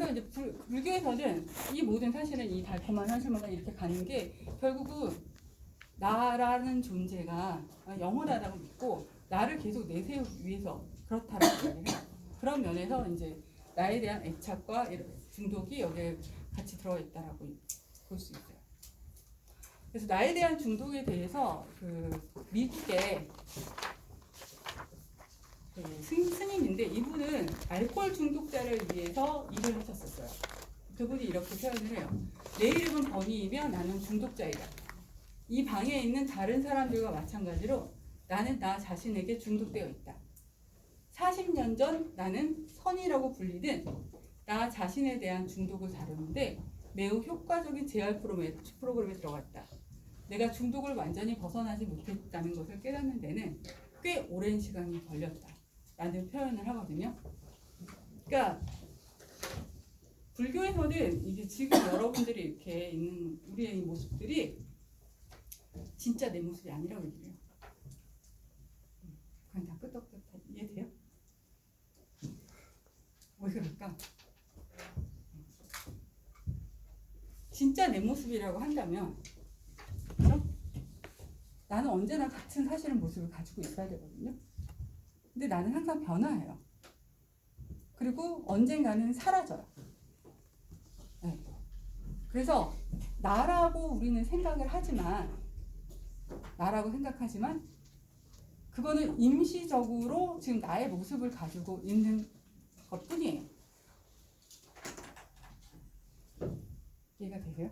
그래서 이제 불교에서는 이 모든 사실은 이 달콤한 현실마다 이렇게 가는 게 결국은 나라는 존재가 영원하다고 믿고 나를 계속 내세우기 위해서 그렇다라고 얘기를 해요. 그런 면에서 이제 나에 대한 애착과 중독이 여기에 같이 들어가 있다라고 볼 수 있어요. 그래서 나에 대한 중독에 대해서 그 미국의 스님인데 이분은 알코올 중독자를 위해서 일을 하셨었어요. 그분이 이렇게 표현을 해요. 내 이름은 버니이며 나는 중독자이다. 이 방에 있는 다른 사람들과 마찬가지로 나는 나 자신에게 중독되어 있다. 40년 전 나는 선이라고 불리는 나 자신에 대한 중독을 다루는데 매우 효과적인 재활 프로그램에 들어갔다. 내가 중독을 완전히 벗어나지 못했다는 것을 깨닫는 데는 꽤 오랜 시간이 걸렸다. 라는 표현을 하거든요. 그러니까 불교에서는 이게 지금 여러분들이 이렇게 있는 우리의 이 모습들이 진짜 내 모습이 아니라고 얘기해요. 그냥 다 끄떡끄떡 이해돼요? 왜 그럴까? 진짜 내 모습이라고 한다면 그렇죠? 나는 언제나 같은 사실은 모습을 가지고 있어야 되거든요. 근데 나는 항상 변화해요. 그리고 언젠가는 사라져요. 네. 그래서 나라고 우리는 나라고 생각하지만 그거는 임시적으로 지금 나의 모습을 가지고 있는 것뿐이에요. 이해가 되세요?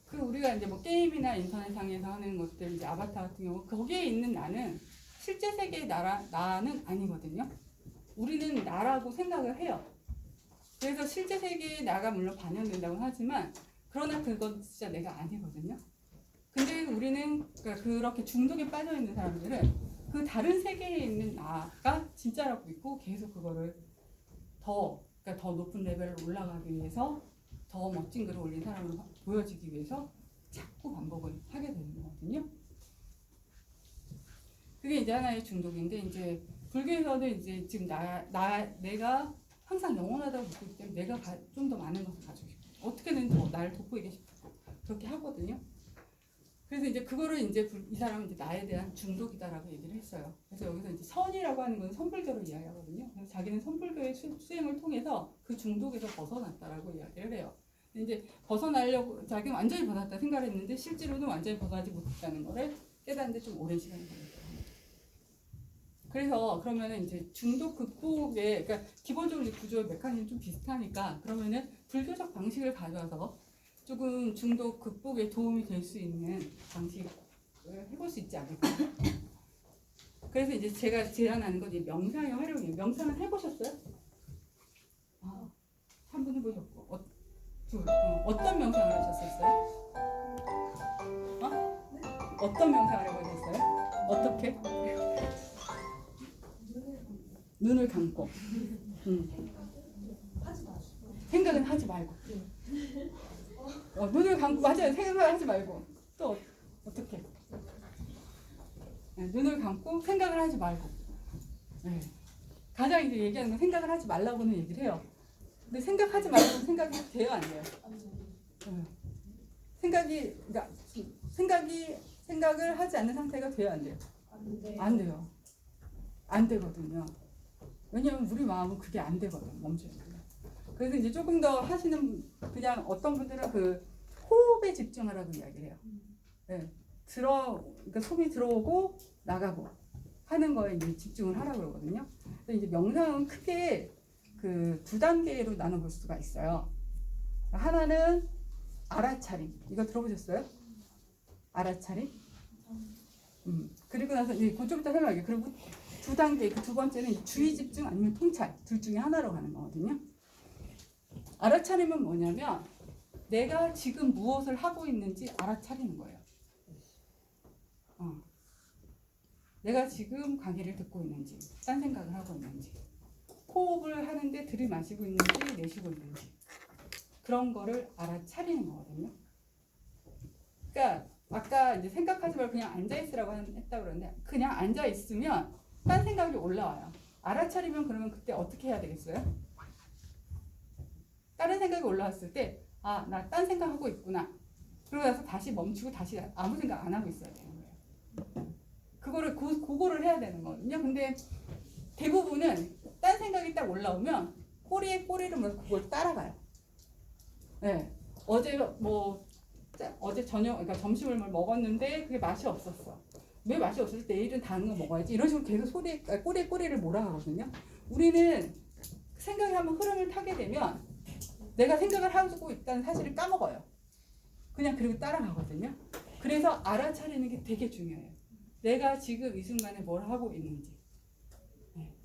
그 우리가 이제 뭐 게임이나 인터넷상에서 하는 것들 이제 아바타 같은 경우 거기에 있는 나는 실제 세계의 나는 아니거든요. 우리는 나라고 생각을 해요. 그래서 실제 세계의 나가 물론 반영된다고 하지만 그러나 그건 진짜 내가 아니거든요. 근데 우리는 그러니까 그렇게 중독에 빠져 있는 사람들은 그 다른 세계에 있는 나가 진짜라고 믿고 계속 그거를 그러니까 더 높은 레벨로 올라가기 위해서 더 멋진 글을 올린 사람을 보여지기 위해서 자꾸 반복을 하게 되는 거거든요. 그게 이제 하나의 중독인데 이제 불교에서는 이제 지금 내가 항상 영원하다고 믿기 때문에 내가 좀 더 많은 것을 가지고 싶고 어떻게든 더 나를 돋보이게 싶고 그렇게 하거든요. 그래서 이제 그거를 이제 이 사람은 이제 나에 대한 중독이다라고 얘기를 했어요. 그래서 여기서 이제 선이라고 하는 건 선불교를 이야기하거든요. 그래서 자기는 선불교의 수행을 통해서 그 중독에서 벗어났다라고 이야기를 해요. 근데 이제 벗어나려고 자기는 완전히 벗어났다 생각을 했는데 실제로는 완전히 벗어나지 못했다는 거를 깨닫는데 좀 오랜 시간이 걸렸다. 그래서 그러면은 이제 중독 극복에 그러니까 기본적으로 구조의 메커니즘이 좀 비슷하니까 그러면은 불교적 방식을 가져와서 조금 중독 극복에 도움이 될 수 있는 방식을 해볼 수 있지 않을까. 그래서 이제 제가 제안하는 건 명상의 활용이에요. 명상을 해보셨어요? 한 분 해보셨고 어떤 명상을 하셨었어요? 어떤 명상을 해보셨어요? 어떻게? 눈을 감고 생각은 하지 말고 눈을 감고 맞아요. 생각을 하지 말고 또 어떻게? 눈을 감고 생각을 하지 말고 가장 이제 얘기하는 건 생각을 하지 말라고는 얘기를 해요. 근데 생각하지 말라고 생각이 돼요, 안 돼요? 그러니까 생각을 하지 않는 상태가 돼요, 안 돼요? 안 돼요. 안 되거든요. 왜냐면 우리 마음은 그게 안 되거든, 멈춰요. 그래서 이제 조금 더 하시는 그냥 어떤 분들은 그 호흡에 집중하라고 이야기를 해요. 그러니까 숨이 들어오고 나가고 하는 거에 이제 집중을 하라고 그러거든요. 근데 이제 명상은 크게 그 두 단계로 나눠볼 수가 있어요. 하나는 알아차림. 이거 들어보셨어요? 알아차림? 그리고 나서 이제 그쪽부터 설명할게요. 그리고 두 단계, 그 두 번째는 주의 집중 아니면 통찰 둘 중에 하나로 가는 거거든요. 알아차림은 뭐냐면 내가 지금 무엇을 하고 있는지 알아차리는 거예요. 내가 지금 강의를 듣고 있는지, 딴 생각을 하고 있는지, 호흡을 하는데 들이마시고 있는지, 내쉬고 있는지 그런 거를 알아차리는 거거든요. 그러니까 아까 이제 생각하지 말고 그냥 앉아 있으라고 했다고 그러는데 그냥 앉아 있으면 딴 생각이 올라와요. 알아차리면 그러면 그때 어떻게 해야 되겠어요? 다른 생각이 올라왔을 때, 아, 나 딴 생각하고 있구나. 그러고 나서 다시 멈추고 다시 아무 생각 안 하고 있어야 되는 거예요. 그거를 해야 되는 거거든요. 근데 대부분은 딴 생각이 딱 올라오면 꼬리에 꼬리를 물어서 그걸 따라가요. 네. 어제 저녁, 그러니까 점심을 뭘 먹었는데 그게 맛이 없었어. 왜 맛이 없을 때 내일은 다른 거 먹어야지. 이런 식으로 계속 꼬리에 꼬리를 몰아가거든요. 우리는 생각이 한번 흐름을 타게 되면 내가 생각을 하고 있다는 사실을 까먹어요. 그냥 그리고 따라가거든요. 그래서 알아차리는 게 되게 중요해요. 내가 지금 이 순간에 뭘 하고 있는지, 네.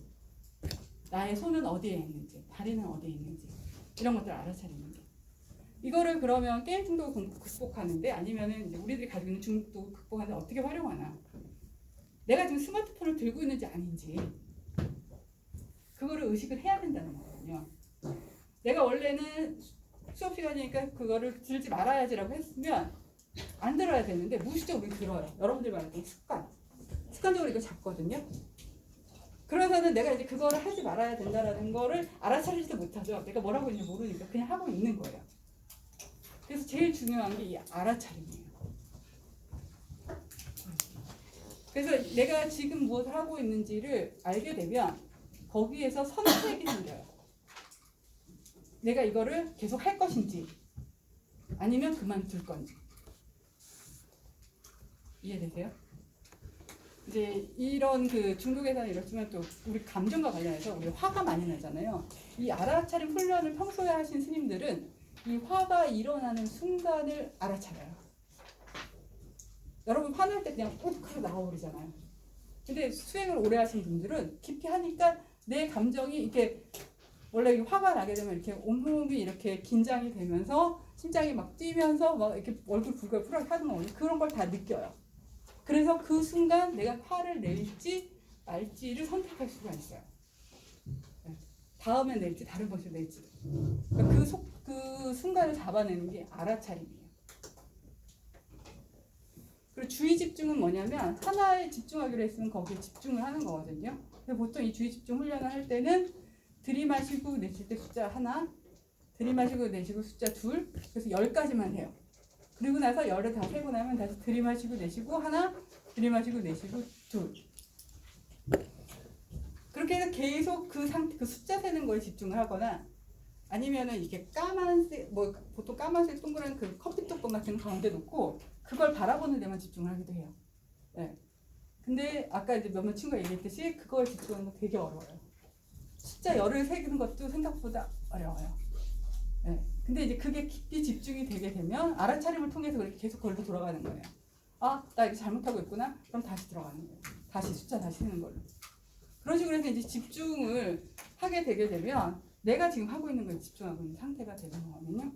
나의 손은 어디에 있는지, 다리는 어디에 있는지, 이런 것들을 알아차리는 게. 이거를 그러면 게임 중독을 극복하는데, 아니면은 이제 우리들이 가지고 있는 중독을 극복하는데 어떻게 활용하나? 내가 지금 스마트폰을 들고 있는지 아닌지, 그거를 의식을 해야 된다는 거거든요. 내가 원래는 수업 시간이니까 그거를 들지 말아야지라고 했으면 안 들어야 되는데 무의식적으로 들어요. 여러분들 말하는 습관적으로 이거 잡거든요. 그러면은 내가 이제 그거를 하지 말아야 된다라는 거를 알아차리지도 못하죠. 내가 뭘 하고 있는지 모르니까 그냥 하고 있는 거예요. 그래서 제일 중요한 게 이 알아차림이에요. 그래서 내가 지금 무엇을 하고 있는지를 알게 되면 거기에서 선택이 생겨요. 내가 이거를 계속 할 것인지 아니면 그만둘 건지. 이해되세요? 이제 이런 그 중독에서는 이렇지만 또 우리 감정과 관련해서 우리 화가 많이 나잖아요. 이 알아차림 훈련을 평소에 하신 스님들은 이 화가 일어나는 순간을 알아차려요. 여러분 화날 때 그냥 뿌듯하게 나와버리잖아요. 근데 수행을 오래 하신 분들은 깊이 하니까 내 감정이 이렇게 원래 화가 나게 되면 이렇게 온몸이 이렇게 긴장이 되면서 심장이 막 뛰면서 막 이렇게 얼굴 붉게 하는 거 그런 걸 다 느껴요. 그래서 그 순간 내가 화를 낼지 말지를 선택할 수가 있어요. 다음에 낼지 다른 것을 낼지. 그러니까 그 순간을 잡아내는 게 알아차림이에요. 그리고 주의 집중은 뭐냐면 하나에 집중하기로 했으면 거기에 집중을 하는 거거든요. 근데 보통 이 주의 집중 훈련을 할 때는 들이마시고 내쉴 때 숫자 하나, 들이마시고 내쉬고 숫자 둘, 그래서 10까지만 해요. 그리고 나서 열을 다 세고 나면 다시 들이마시고 내쉬고 하나, 들이마시고 내쉬고 둘. 그렇게 해서 계속 그 숫자 세는 거에 집중을 하거나 아니면은 이렇게 까만색, 보통 까만색 동그란 그 커피 뚜껑 같은 거 가운데 놓고 그걸 바라보는 데만 집중을 하기도 해요. 네. 근데 아까 이제 몇몇 친구가 얘기했듯이 그걸 집중하는 거 되게 어려워요. 숫자 열을 세는 것도 생각보다 어려워요. 네. 근데 이제 그게 깊이 집중이 되게 되면 알아차림을 통해서 그렇게 계속 걸로 돌아가는 거예요. 아, 나 이거 잘못하고 있구나. 그럼 다시 들어가는 거예요. 다시 숫자 다시 세는 걸로. 그런 식으로 해서 이제 집중을 하게 되게 되면 내가 지금 하고 있는 거에 집중하고 있는 상태가 되는 거거든요.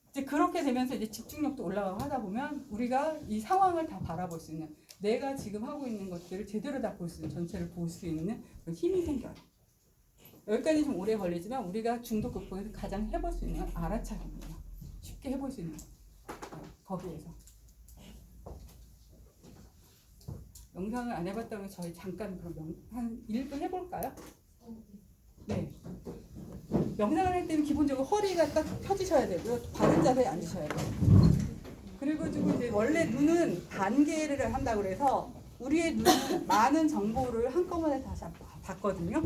이제 그렇게 되면서 이제 집중력도 올라가고 하다 보면 우리가 이 상황을 다 바라볼 수 있는 내가 지금 하고 있는 것들을 제대로 다 볼 수 있는 전체를 볼 수 있는 힘이 생겨요. 여기까지 좀 오래 걸리지만 우리가 중독 극복에서 가장 해볼 수 있는 건 알아차림이에요. 쉽게 해볼 수 있는 거기에서. 영상을 안 해봤다면 저희 잠깐 그럼 한 1분 해볼까요? 네. 명상을 할 때는 기본적으로 허리가 딱 펴지셔야 되고요. 바른 자세에 앉으셔야 돼요. 그리고 지금 이제 원래 눈은 단계를 한다고 그래서 우리의 눈은 많은 정보를 한꺼번에 다시 받거든요.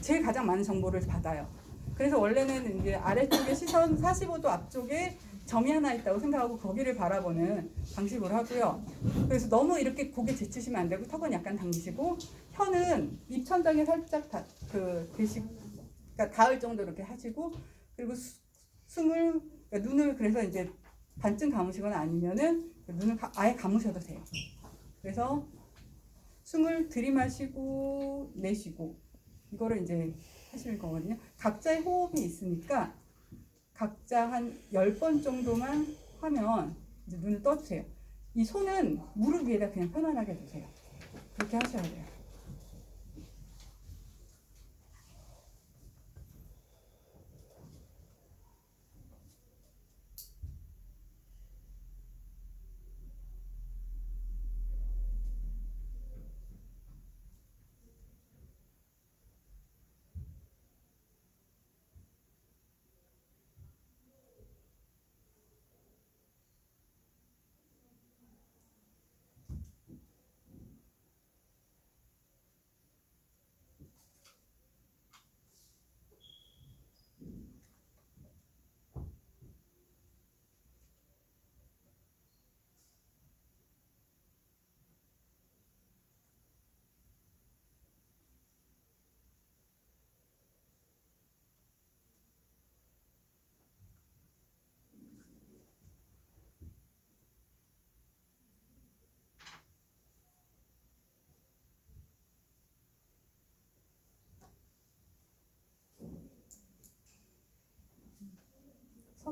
제일 가장 많은 정보를 받아요. 그래서 원래는 이제 아래쪽에 시선 45도 앞쪽에 점이 하나 있다고 생각하고 거기를 바라보는 방식으로 하고요. 그래서 너무 이렇게 고개 제치시면 안 되고 턱은 약간 당기시고 혀는 입천장에 살짝 그러니까 닿을 정도로 이렇게 하시고 그리고 숨을 그러니까 눈을 그래서 이제 반쯤 감으시거나 아니면은 눈을 아예 감으셔도 돼요. 그래서 숨을 들이마시고 내쉬고 이거를 이제 하시는 거거든요. 각자의 호흡이 있으니까 각자 한 10번 정도만 하면 이제 눈을 떠주세요. 이 손은 무릎 위에다 그냥 편안하게 두세요. 그렇게 하셔야 돼요.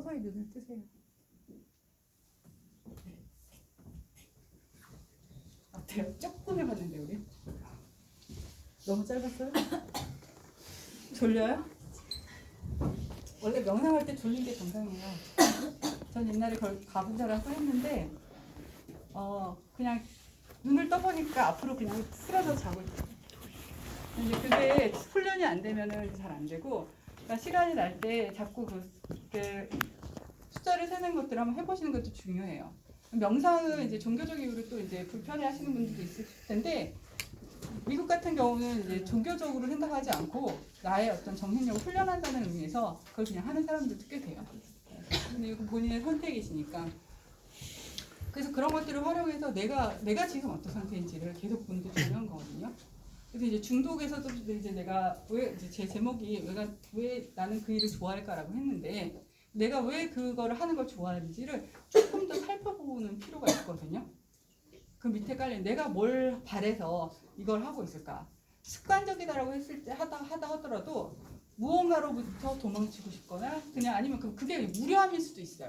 서서히 눈을 뜨세요. 어때요? 조금 해봤는데 우리? 너무 짧았어요? 졸려요? 원래 명상할 때 졸린 게 정상이에요. 전 옛날에 가분자라고 했는데 그냥 눈을 떠보니까 앞으로 그냥 쓰러져 자고 있어요. 근데 그게 훈련이 안 되면은 잘 안 되고, 그러니까 시간이 날 때 자꾸 그 숫자를 세는 것들을 한번 해보시는 것도 중요해요. 명상은 이제 종교적 이유로 또 이제 불편해하시는 분들도 있을 텐데, 미국 같은 경우는 이제 종교적으로 생각하지 않고 나의 어떤 정신력을 훈련한다는 의미에서 그걸 그냥 하는 사람들도 꽤 돼요. 근데 이거 본인의 선택이시니까. 그래서 그런 것들을 활용해서 내가 지금 어떤 상태인지를 계속 보는 게 중요한 거거든요. 그래서 이제 중독에서도 이제 내가 왜 이제 제 제목이 왜 나는 그 일을 좋아할까라고 했는데, 내가 왜 그거를 하는 걸 좋아하는지를 조금 더 살펴보는 필요가 있거든요. 그 밑에 깔린 내가 뭘 바래서 이걸 하고 있을까? 습관적이다라고 했을 때 하다 하더라도 무언가로부터 도망치고 싶거나 그냥 아니면 그게 무료함일 수도 있어요.